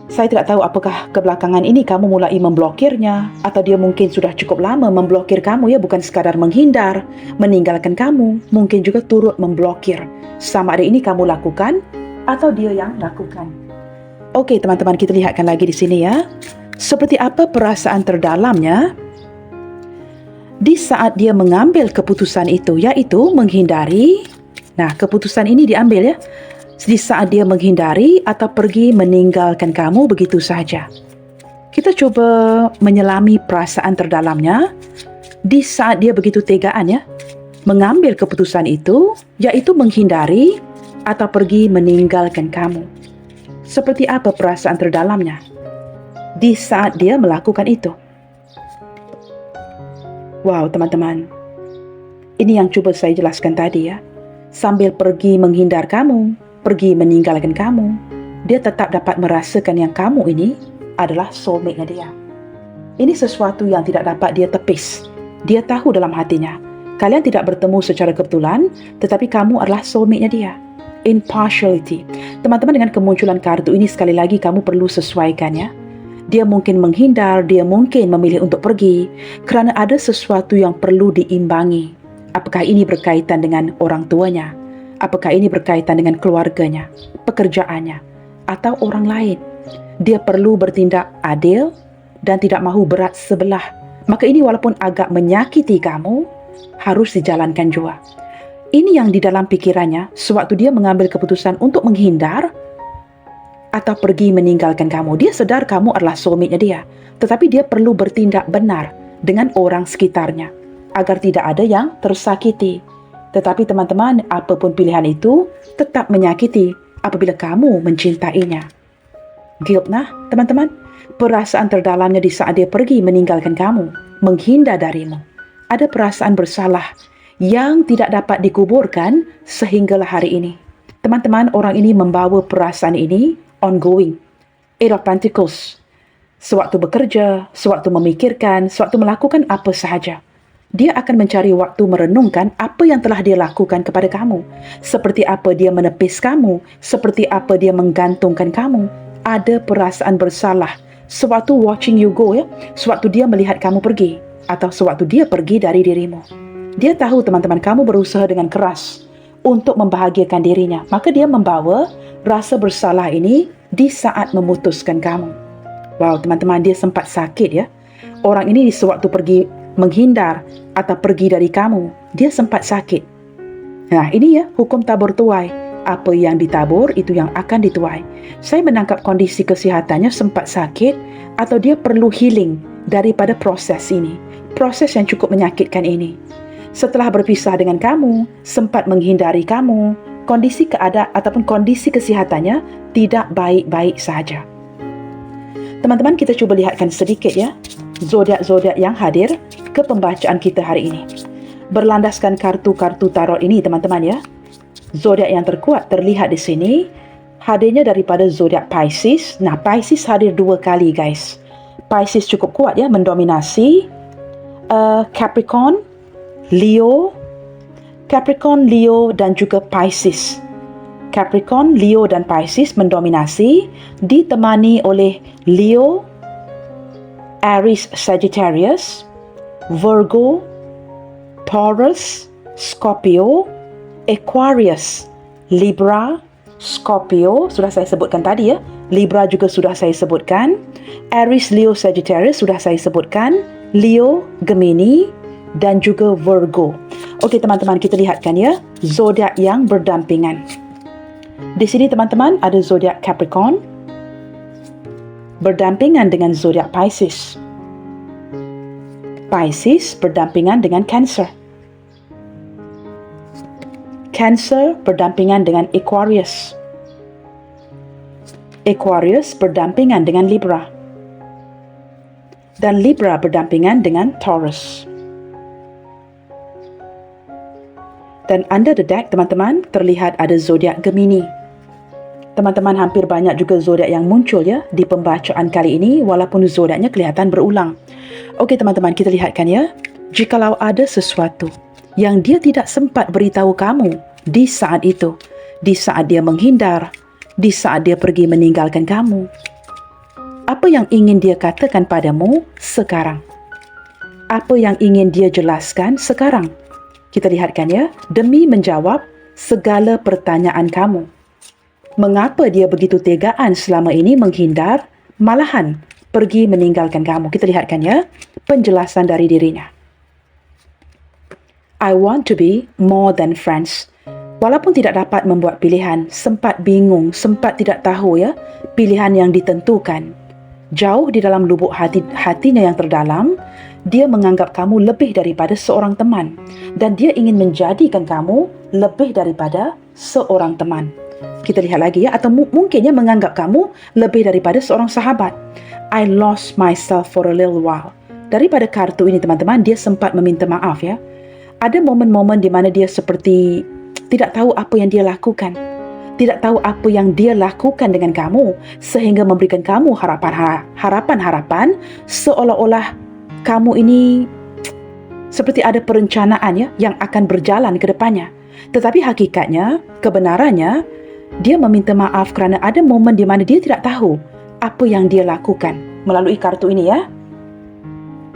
Saya tidak tahu apakah kebelakangan ini kamu mulai memblokirnya, atau dia mungkin sudah cukup lama memblokir kamu ya, bukan sekadar menghindar, meninggalkan kamu, mungkin juga turut memblokir. Sama ada ini kamu lakukan, atau dia yang lakukan. Okey teman-teman, kita lihatkan lagi di sini ya. Seperti apa perasaan terdalamnya di saat dia mengambil keputusan itu, yaitu menghindari Nah, keputusan ini diambil ya di saat dia menghindari atau pergi meninggalkan kamu begitu saja. Kita cuba menyelami perasaan terdalamnya di saat dia begitu tegaan ya, mengambil keputusan itu, iaitu menghindari atau pergi meninggalkan kamu. Seperti apa perasaan terdalamnya di saat dia melakukan itu? Wow, teman-teman. Ini yang cuba saya jelaskan tadi ya. Sambil pergi menghindar kamu, pergi meninggalkan kamu, dia tetap dapat merasakan yang kamu ini adalah soulmate-nya dia. Ini sesuatu yang tidak dapat dia tepis. Dia tahu dalam hatinya, kalian tidak bertemu secara kebetulan, tetapi kamu adalah soulmate-nya dia. Impartiality. Teman-teman, dengan kemunculan kartu ini sekali lagi kamu perlu sesuaikan ya. Dia mungkin menghindar, dia mungkin memilih untuk pergi kerana ada sesuatu yang perlu diimbangi. Apakah ini berkaitan dengan orang tuanya? Apakah ini berkaitan dengan keluarganya, pekerjaannya, atau orang lain? Dia perlu bertindak adil dan tidak mahu berat sebelah. Maka ini walaupun agak menyakiti kamu, harus dijalankan juga. Ini yang di dalam pikirannya sewaktu dia mengambil keputusan untuk menghindar atau pergi meninggalkan kamu. Dia sedar kamu adalah soulmate-nya dia. Tetapi dia perlu bertindak benar dengan orang sekitarnya agar tidak ada yang tersakiti. Tetapi teman-teman, apapun pilihan itu tetap menyakiti apabila kamu mencintainya. Guilt nah, teman-teman. Perasaan terdalamnya di saat dia pergi meninggalkan kamu, menghindar darimu. Ada perasaan bersalah yang tidak dapat dikuburkan sehinggalah hari ini. Teman-teman, orang ini membawa perasaan ini ongoing. Eight of Pentacles. Sewaktu bekerja, sewaktu memikirkan, sewaktu melakukan apa sahaja, dia akan mencari waktu merenungkan apa yang telah dia lakukan kepada kamu. Seperti apa dia menepis kamu, seperti apa dia menggantungkan kamu. Ada perasaan bersalah sewaktu watching you go ya, sewaktu dia melihat kamu pergi atau sewaktu dia pergi dari dirimu. Dia tahu teman-teman kamu berusaha dengan keras untuk membahagiakan dirinya, maka dia membawa rasa bersalah ini di saat memutuskan kamu. Wow, teman-teman, dia sempat sakit ya. Orang ini sewaktu pergi menghindar atau pergi dari kamu, dia sempat sakit. Nah, ini ya hukum tabur tuai. Apa yang ditabur itu yang akan dituai. Saya menangkap kondisi kesihatannya sempat sakit atau dia perlu healing daripada proses ini. Proses yang cukup menyakitkan ini. Setelah berpisah dengan kamu, sempat menghindari kamu, kondisi keadaan ataupun kondisi kesihatannya tidak baik-baik saja. Teman-teman, kita cuba lihatkan sedikit ya zodiak-zodiak yang hadir ke pembacaan kita hari ini. Berlandaskan kartu-kartu tarot ini teman-teman ya. Zodiak yang terkuat terlihat di sini hadirnya daripada zodiak Pisces. Nah, Pisces hadir 2 kali guys. Pisces cukup kuat ya, mendominasi Capricorn, Leo dan juga Pisces. Capricorn, Leo dan Pisces mendominasi, ditemani oleh Leo, Aries, Sagittarius, Virgo, Taurus, Scorpio, Aquarius, Libra, Scorpio, sudah saya sebutkan tadi ya. Libra juga sudah saya sebutkan. Aries, Leo, Sagittarius sudah saya sebutkan. Leo, Gemini dan juga Virgo. Okey teman-teman, kita lihatkan ya zodiak yang berdampingan. Di sini teman-teman ada zodiak Capricorn berdampingan dengan zodiak Pisces. Pisces berdampingan dengan Cancer. Cancer berdampingan dengan Aquarius. Aquarius berdampingan dengan Libra. Dan Libra berdampingan dengan Taurus. Dan under the deck, teman-teman, terlihat ada zodiak Gemini. Teman-teman, hampir banyak juga zodiak yang muncul ya di pembacaan kali ini, walaupun zodiaknya kelihatan berulang. Okey teman-teman, kita lihatkan ya. Jikalau ada sesuatu yang dia tidak sempat beritahu kamu di saat itu, di saat dia menghindar, di saat dia pergi meninggalkan kamu, apa yang ingin dia katakan padamu sekarang? Apa yang ingin dia jelaskan sekarang? Kita lihatkan ya, demi menjawab segala pertanyaan kamu. Mengapa dia begitu tegaan selama ini menghindar, malahan pergi meninggalkan kamu? Kita lihatkan ya, penjelasan dari dirinya. I want to be more than friends. Walaupun tidak dapat membuat pilihan, sempat bingung, sempat tidak tahu ya pilihan yang ditentukan. Jauh di dalam lubuk hatinya yang terdalam, dia menganggap kamu lebih daripada seorang teman dan dia ingin menjadikan kamu lebih daripada seorang teman. Kita lihat lagi ya, atau mungkinnya menganggap kamu lebih daripada seorang sahabat. I lost myself for a little while. Daripada kartu ini teman-teman, dia sempat meminta maaf ya. Ada momen-momen di mana dia seperti tidak tahu apa yang dia lakukan. Tidak tahu apa yang dia lakukan dengan kamu sehingga memberikan kamu harapan-harapan seolah-olah kamu ini seperti ada perencanaan ya yang akan berjalan ke depannya. Tetapi hakikatnya, kebenarannya, dia meminta maaf kerana ada momen di mana dia tidak tahu apa yang dia lakukan melalui kartu ini ya.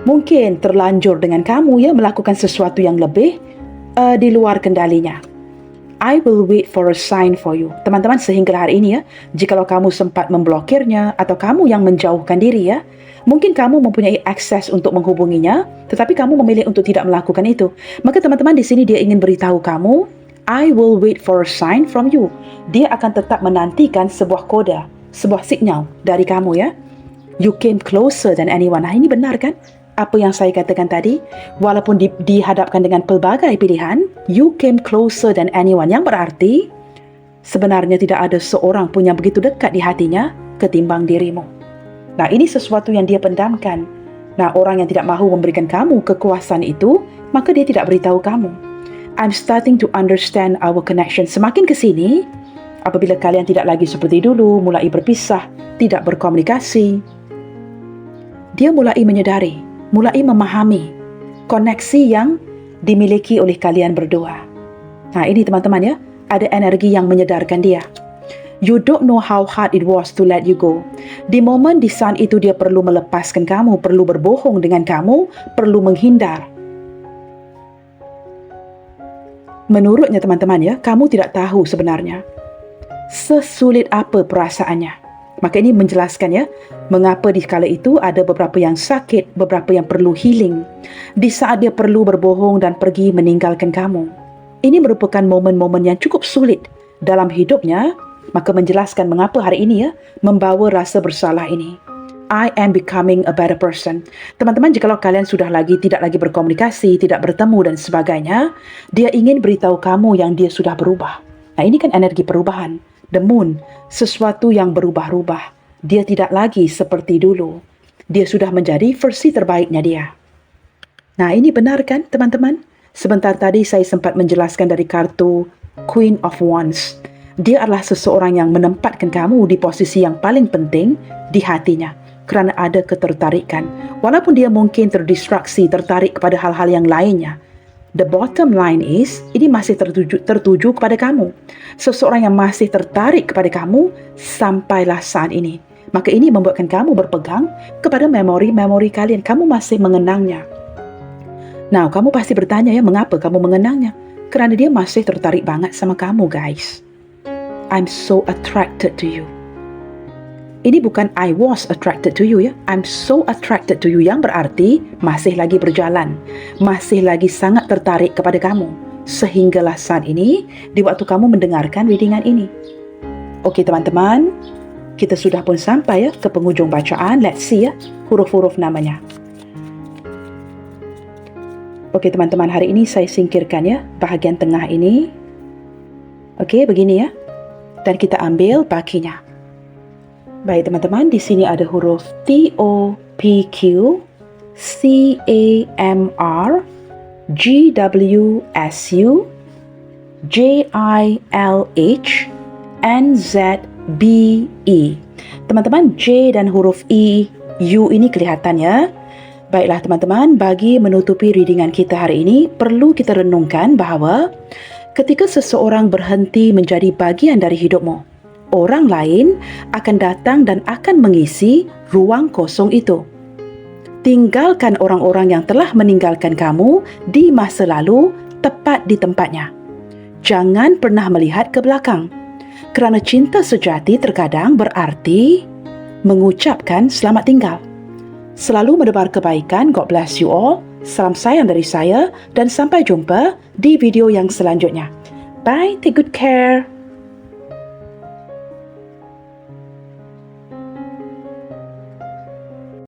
Mungkin terlanjur dengan kamu ya melakukan sesuatu yang lebih di luar kendalinya. I will wait for a sign for you. Teman-teman, sehingga hari ini ya, jikalau kamu sempat memblokirnya atau kamu yang menjauhkan diri ya, mungkin kamu mempunyai akses untuk menghubunginya, tetapi kamu memilih untuk tidak melakukan itu. Maka teman-teman, di sini dia ingin beritahu kamu, I will wait for a sign from you. Dia akan tetap menantikan sebuah kode, sebuah signal dari kamu ya. You came closer than anyone. Nah, ini benar kan? Apa yang saya katakan tadi, walaupun dihadapkan dengan pelbagai pilihan, you came closer than anyone, yang berarti sebenarnya tidak ada seorang pun yang begitu dekat di hatinya ketimbang dirimu. Nah, ini sesuatu yang dia pendamkan. Nah, orang yang tidak mahu memberikan kamu kekuasaan itu, maka dia tidak beritahu kamu. I'm starting to understand our connection. Semakin ke sini, apabila kalian tidak lagi seperti dulu, mulai berpisah, tidak berkomunikasi, dia mulai menyedari, mulai memahami koneksi yang dimiliki oleh kalian berdua. Nah, ini teman-teman ya, ada energi yang menyedarkan dia. You don't know how hard it was to let you go. Di momen di saat itu dia perlu melepaskan kamu, perlu berbohong dengan kamu, perlu menghindar. Menurutnya teman-teman ya, kamu tidak tahu sebenarnya sesulit apa perasaannya. Maka ini menjelaskan ya, mengapa di kala itu ada beberapa yang sakit, beberapa yang perlu healing. Di saat dia perlu berbohong dan pergi meninggalkan kamu. Ini merupakan momen-momen yang cukup sulit dalam hidupnya, maka menjelaskan mengapa hari ini ya, membawa rasa bersalah ini. I am becoming a better person. Teman-teman, jikalau kalian sudah tidak lagi berkomunikasi, tidak bertemu dan sebagainya, dia ingin beritahu kamu yang dia sudah berubah. Nah, ini kan energi perubahan. The moon, sesuatu yang berubah-ubah. Dia tidak lagi seperti dulu. Dia sudah menjadi versi terbaiknya dia. Nah, ini benar kan teman-teman? Sebentar tadi saya sempat menjelaskan dari kartu Queen of Wands. Dia adalah seseorang yang menempatkan kamu di posisi yang paling penting di hatinya. Kerana ada ketertarikan. Walaupun dia mungkin terdistraksi, tertarik kepada hal-hal yang lainnya. The bottom line is, ini masih tertuju kepada kamu. Seseorang yang masih tertarik kepada kamu sampailah saat ini. Maka ini membuatkan kamu berpegang kepada memori-memori kalian. Kamu masih mengenangnya. Nah, kamu pasti bertanya ya, mengapa kamu mengenangnya? Kerana dia masih tertarik banget sama kamu, guys. I'm so attracted to you. Ini bukan I was attracted to you ya. I'm so attracted to you, yang berarti masih lagi berjalan. Masih lagi sangat tertarik kepada kamu. Sehinggalah saat ini, di waktu kamu mendengarkan readingan ini. Oke teman-teman, kita sudah pun sampai ya ke penghujung bacaan. Let's see ya, huruf-huruf namanya. Oke teman-teman, hari ini saya singkirkan ya bahagian tengah ini. Oke, begini ya. Dan kita ambil bakinya. Baik teman-teman, di sini ada huruf T-O-P-Q, C-A-M-R, G-W-S-U, J-I-L-H, N-Z-B-E. Teman-teman, J dan huruf E, U ini kelihatan ya. Baiklah teman-teman, bagi menutupi readingan kita hari ini, perlu kita renungkan bahawa ketika seseorang berhenti menjadi bagian dari hidupmu, orang lain akan datang dan akan mengisi ruang kosong itu. Tinggalkan orang-orang yang telah meninggalkan kamu di masa lalu tepat di tempatnya. Jangan pernah melihat ke belakang. Kerana cinta sejati terkadang berarti mengucapkan selamat tinggal. Selalu menebar kebaikan. God bless you all. Salam sayang dari saya dan sampai jumpa di video yang selanjutnya. Bye, take good care.